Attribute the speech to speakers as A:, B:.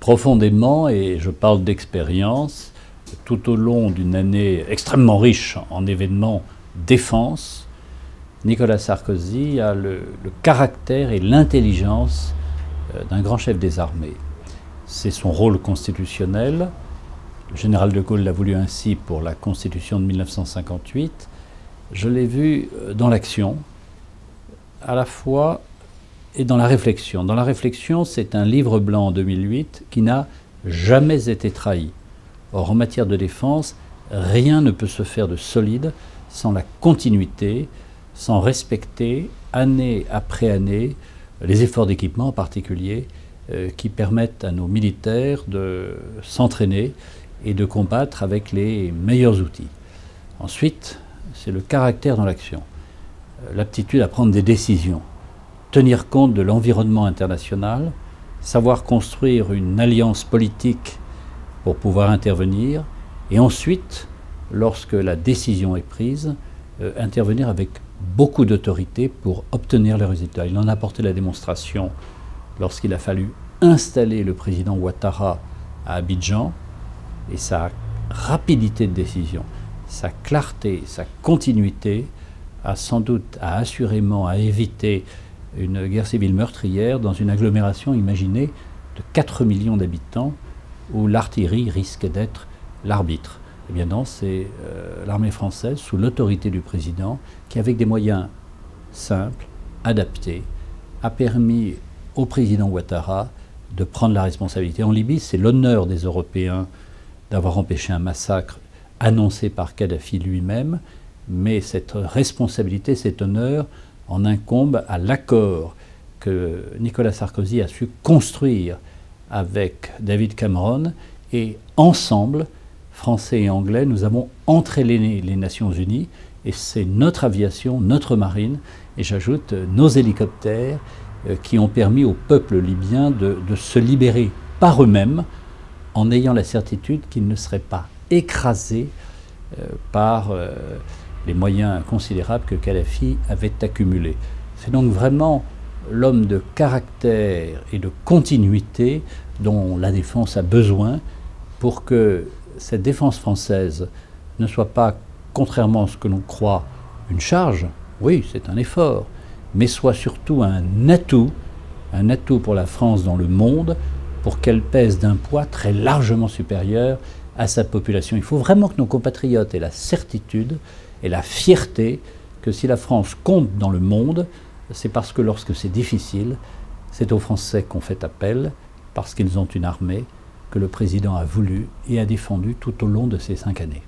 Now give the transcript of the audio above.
A: Profondément, et je parle d'expérience, tout au long d'une année extrêmement riche en événements défense, Nicolas Sarkozy a le caractère et l'intelligence d'un grand chef des armées. C'est son rôle constitutionnel. Le général de Gaulle l'a voulu ainsi pour la Constitution de 1958. Je l'ai vu dans l'action, à la fois, et dans la réflexion. Dans la réflexion, c'est un livre blanc en 2008 qui n'a jamais été trahi. Or, en matière de défense, rien ne peut se faire de solide sans la continuité, sans respecter, année après année, les efforts d'équipement en particulier, qui permettent à nos militaires de s'entraîner et de combattre avec les meilleurs outils. Ensuite, c'est le caractère dans l'action, l'aptitude à prendre des décisions, tenir compte de l'environnement international, savoir construire une alliance politique pour pouvoir intervenir, et ensuite, lorsque la décision est prise, intervenir avec beaucoup d'autorité pour obtenir les résultats. Il en a apporté la démonstration lorsqu'il a fallu installer le président Ouattara à Abidjan, et sa rapidité de décision, sa clarté, sa continuité a assurément évité une guerre civile meurtrière dans une agglomération imaginée de 4 millions d'habitants où l'artillerie risque d'être l'arbitre. Eh bien non, c'est l'armée française, sous l'autorité du président, qui avec des moyens simples, adaptés, a permis au président Ouattara de prendre la responsabilité. En Libye, c'est l'honneur des Européens d'avoir empêché un massacre annoncé par Kadhafi lui-même, mais cette responsabilité, cet honneur, en incombe à l'accord que Nicolas Sarkozy a su construire avec David Cameron, et ensemble, Français et Anglais, nous avons entraîné les Nations Unies, et c'est notre aviation, notre marine, et j'ajoute nos hélicoptères, qui ont permis au peuple libyen de se libérer par eux-mêmes, en ayant la certitude qu'ils ne seraient pas écrasés par les moyens considérables que Kadhafi avait accumulés. C'est donc vraiment l'homme de caractère et de continuité dont la défense a besoin pour que cette défense française ne soit pas, contrairement à ce que l'on croit, une charge, oui, c'est un effort, mais soit surtout un atout pour la France dans le monde, pour qu'elle pèse d'un poids très largement supérieur à sa population. Il faut vraiment que nos compatriotes aient la certitude et la fierté que si la France compte dans le monde, c'est parce que lorsque c'est difficile, c'est aux Français qu'on fait appel, parce qu'ils ont une armée que le président a voulu et a défendue tout au long de ces 5 années.